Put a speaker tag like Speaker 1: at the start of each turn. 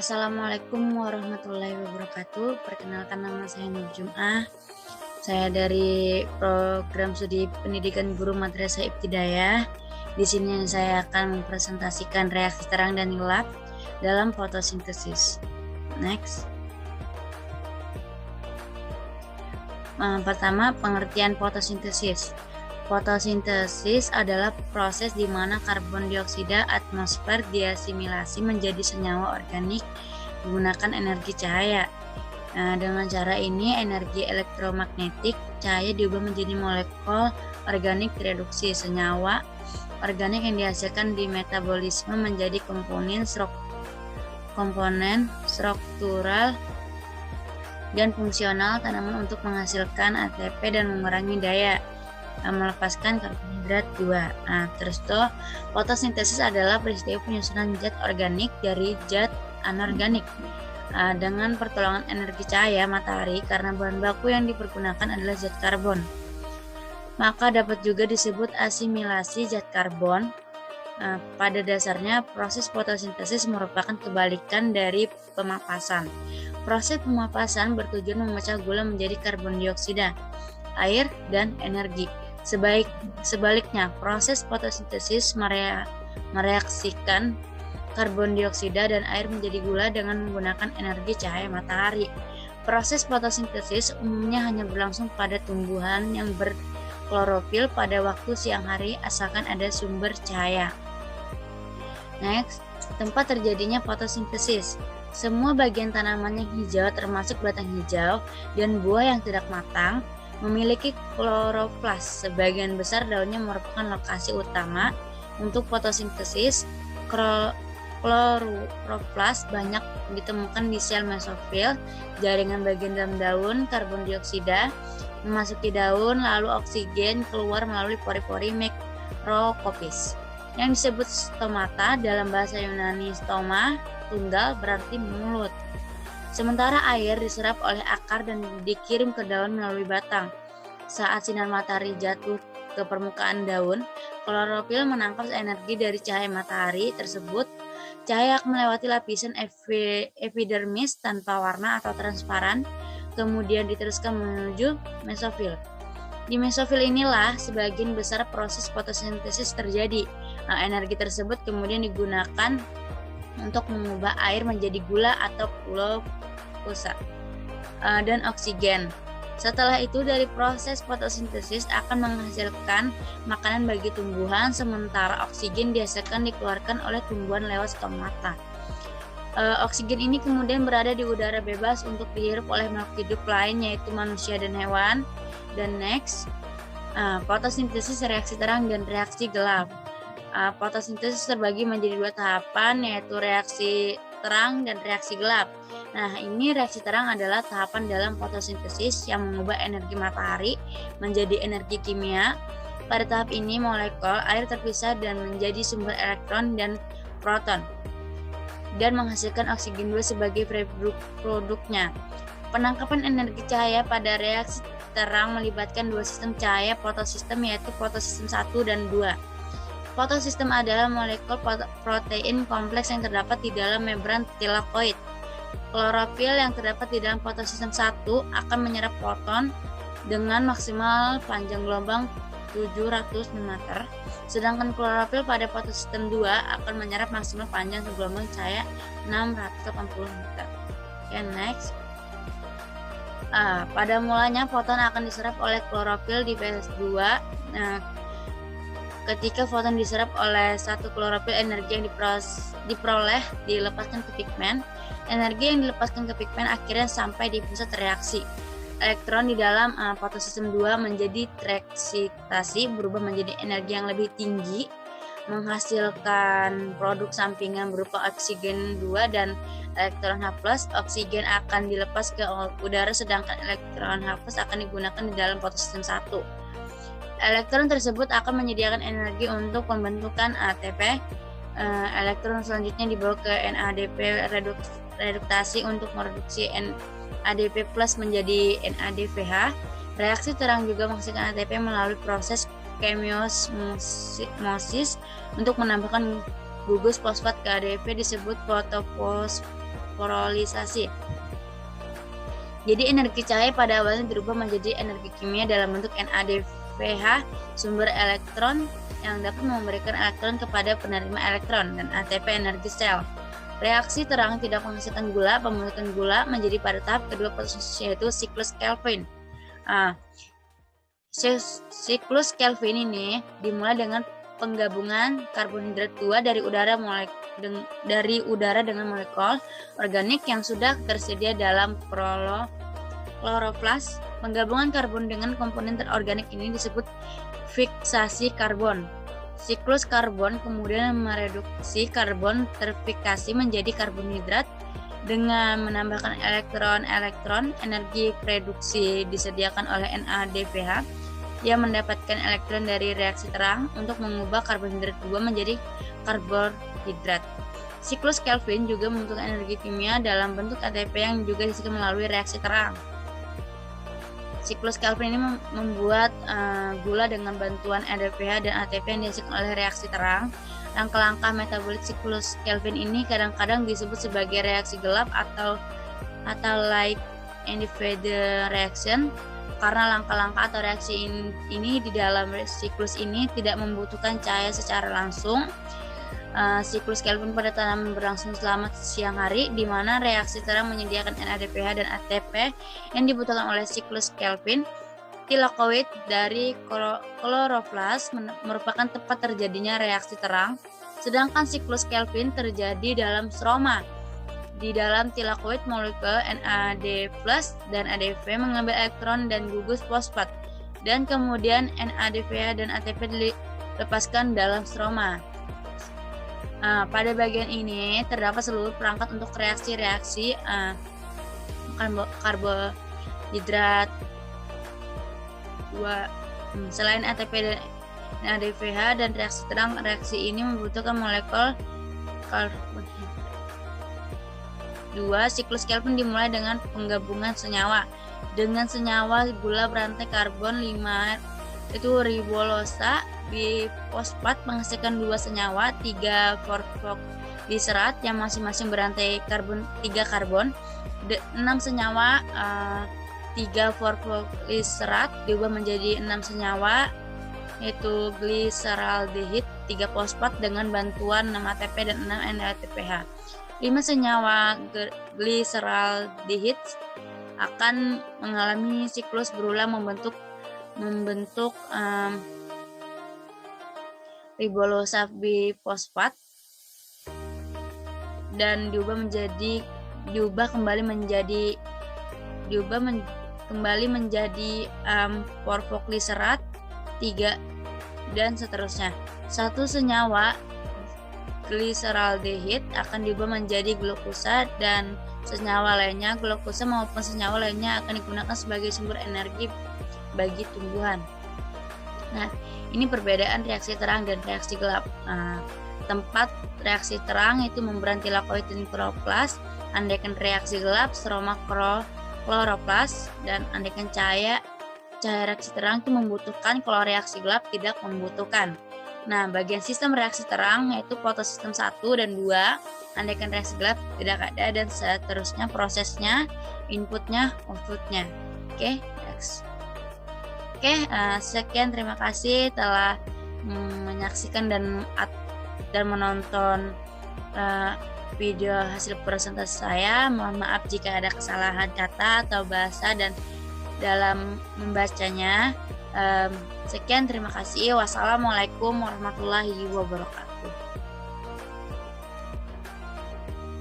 Speaker 1: Assalamualaikum warahmatullahi wabarakatuh. Perkenalkan, nama saya Nur Jum'ah. Saya dari program studi pendidikan guru Madrasah Ibtidaiyah. Di sini saya akan mempresentasikan reaksi terang dan gelap dalam fotosintesis. Next. Pertama, pengertian fotosintesis. Fotosintesis adalah proses di mana karbon dioksida atmosfer diasimilasi menjadi senyawa organik menggunakan energi cahaya. Dengan cara ini, energi elektromagnetik cahaya diubah menjadi molekul organik direduksi. Senyawa organik yang dihasilkan di metabolisme menjadi komponen struktural dan fungsional tanaman untuk menghasilkan ATP dan mengurangi daya melepaskan karbohidrat 2. Fotosintesis adalah peristiwa penyusunan zat organik dari zat anorganik dengan pertolongan energi cahaya matahari, karena bahan baku yang dipergunakan adalah zat karbon. Maka dapat juga disebut asimilasi zat karbon. Pada dasarnya, proses fotosintesis merupakan kebalikan dari pemapasan. Proses pemapasan bertujuan memecah gula menjadi karbon dioksida, air, dan energi. Sebaliknya, proses fotosintesis mereaksikan karbon dioksida dan air menjadi gula dengan menggunakan energi cahaya matahari. Proses fotosintesis umumnya hanya berlangsung pada tumbuhan yang berklorofil pada waktu siang hari asalkan ada sumber cahaya. Next, tempat terjadinya fotosintesis. Semua bagian tanaman yang hijau termasuk batang hijau dan buah yang tidak matang memiliki kloroplas. Sebagian besar daunnya merupakan lokasi utama untuk fotosintesis. Kloroplas banyak ditemukan di sel mesofil, jaringan bagian dalam daun. Karbon dioksida memasuki daun, lalu oksigen keluar melalui pori-pori mikrokopis yang disebut stomata. Dalam bahasa Yunani, stoma tunggal berarti mulut. Sementara air diserap oleh akar dan dikirim ke daun melalui batang. Saat sinar matahari jatuh ke permukaan daun, klorofil menangkap energi dari cahaya matahari tersebut. Cahaya akan melewati lapisan epidermis tanpa warna atau transparan, kemudian diteruskan menuju mesofil. Di mesofil inilah sebagian besar proses fotosintesis terjadi. Energi tersebut kemudian digunakan untuk mengubah air menjadi gula atau glukosa dan oksigen. Setelah itu, dari proses fotosintesis akan menghasilkan makanan bagi tumbuhan, sementara oksigen dihasilkan dikeluarkan oleh tumbuhan lewat stomata. Oksigen ini kemudian berada di udara bebas untuk dihirup oleh makhluk hidup lain, yaitu manusia dan hewan. Dan next, fotosintesis reaksi terang dan reaksi gelap. Fotosintesis terbagi menjadi dua tahapan, yaitu reaksi terang dan reaksi gelap. Ini reaksi terang adalah tahapan dalam fotosintesis yang mengubah energi matahari menjadi energi kimia. Pada tahap ini, molekul air terpisah dan menjadi sumber elektron dan proton, dan menghasilkan oksigen 2 sebagai produknya. Penangkapan energi cahaya pada reaksi terang melibatkan dua sistem cahaya fotosistem, yaitu fotosistem 1 dan 2. Fotosistem adalah molekul protein kompleks yang terdapat di dalam membran tilakoid. Klorofil yang terdapat di dalam fotosistem 1 akan menyerap foton dengan maksimal panjang gelombang 700 meter, sedangkan klorofil pada fotosistem 2 akan menyerap maksimal panjang gelombang cahaya 680 meter. Next. Pada mulanya foton akan diserap oleh klorofil di fase 2. Ketika foton diserap oleh satu klorofil, energi yang diperoleh dilepaskan ke pigmen. Energi yang dilepaskan ke pigmen akhirnya sampai di pusat reaksi. Elektron di dalam fotosistem 2 menjadi tereksitasi, berubah menjadi energi yang lebih tinggi, menghasilkan produk sampingan berupa oksigen 2 dan elektron H+. Oksigen akan dilepas ke udara, sedangkan elektron H+ akan digunakan di dalam fotosistem 1. Elektron tersebut akan menyediakan energi untuk pembentukan ATP. Elektron selanjutnya dibawa ke NADP reduktasi untuk mereduksi NADP+ menjadi NADPH. Reaksi terang juga menghasilkan ATP melalui proses chemiosmosis untuk menambahkan gugus fosfat ke ADP disebut fotofosforilasis. fosforilisasi. Jadi energi cahaya pada awalnya berubah menjadi energi kimia dalam bentuk NADPH, sumber elektron yang dapat memberikan elektron kepada penerima elektron, dan ATP energi sel. Reaksi terang tidak menghasilkan gula, pembentukan gula menjadi pada tahap kedua proses, yaitu siklus Kelvin. Siklus Kelvin ini dimulai dengan penggabungan karbonhidrat 2 dari udara dengan molekul organik yang sudah tersedia dalam kloroplas. Penggabungan karbon dengan komponen terorganik ini disebut fiksasi karbon. Siklus karbon kemudian mereduksi karbon terfiksasi menjadi karbonhidrat dengan menambahkan elektron. Energi reduksi disediakan oleh NADPH yang mendapatkan elektron dari reaksi terang untuk mengubah karbonhidrat 2 menjadi karbohidrat. Siklus Kelvin juga membutuhkan energi kimia dalam bentuk ATP yang juga dihasilkan melalui reaksi terang. Siklus Kelvin ini membuat gula dengan bantuan NADPH dan ATP yang dihasilkan oleh reaksi terang. Langkah-langkah metabolik siklus Kelvin ini kadang-kadang disebut sebagai reaksi gelap atau light individual reaction, karena langkah-langkah atau reaksi ini di dalam siklus ini tidak membutuhkan cahaya secara langsung. Siklus Kelvin pada tanaman berlangsung selama siang hari, di mana reaksi terang menyediakan NADPH dan ATP yang dibutuhkan oleh siklus Kelvin. Tilakoid dari kloroplas merupakan tempat terjadinya reaksi terang, sedangkan siklus Kelvin terjadi dalam stroma. Di dalam tilakoid, molekul NAD+ dan ADP mengambil elektron dan gugus fosfat, dan kemudian NADPH dan ATP dilepaskan dalam stroma. Pada bagian ini terdapat seluruh perangkat untuk reaksi-reaksi karbohidrat 2. Selain ATP dan NADPH dan reaksi terang, reaksi ini membutuhkan molekul karbohidrat 2. Siklus Kelvin dimulai dengan penggabungan senyawa. Dengan senyawa gula berantai karbon 5 itu ribolosa bifosfat menghasilkan 2 senyawa 3 fosfoglycerat yang masing-masing berantai karbon 3 karbon. 6 senyawa 3 fosfoglycerat diubah menjadi 6 senyawa yaitu gliseraldehid 3 fosfat dengan bantuan 6 ATP dan 6 NADPH. 5 senyawa gliseraldehid akan mengalami siklus berulang membentuk ribolosa bifosfat dan diubah kembali menjadi fosfoglycerat 3 dan seterusnya. 1 senyawa gliseraldehid akan diubah menjadi glukosa dan senyawa lainnya, glukosa maupun senyawa lainnya akan digunakan sebagai sumber energi bagi tumbuhan. Nah, ini perbedaan reaksi terang dan reaksi gelap. Tempat reaksi terang itu membran tilakoid dan kloroplas, andaikan reaksi gelap stroma kloroplas, dan andaikan cahaya reaksi terang itu membutuhkan, kalau reaksi gelap tidak membutuhkan. Nah, bagian sistem reaksi terang yaitu fotosistem 1 dan 2, andaikan reaksi gelap tidak ada, dan seterusnya prosesnya, inputnya, outputnya. Oke, next. Sekian, terima kasih telah menyaksikan dan menonton video hasil presentasi saya. Mohon maaf jika ada kesalahan kata atau bahasa dan dalam membacanya. Sekian, terima kasih. Wassalamualaikum warahmatullahi wabarakatuh.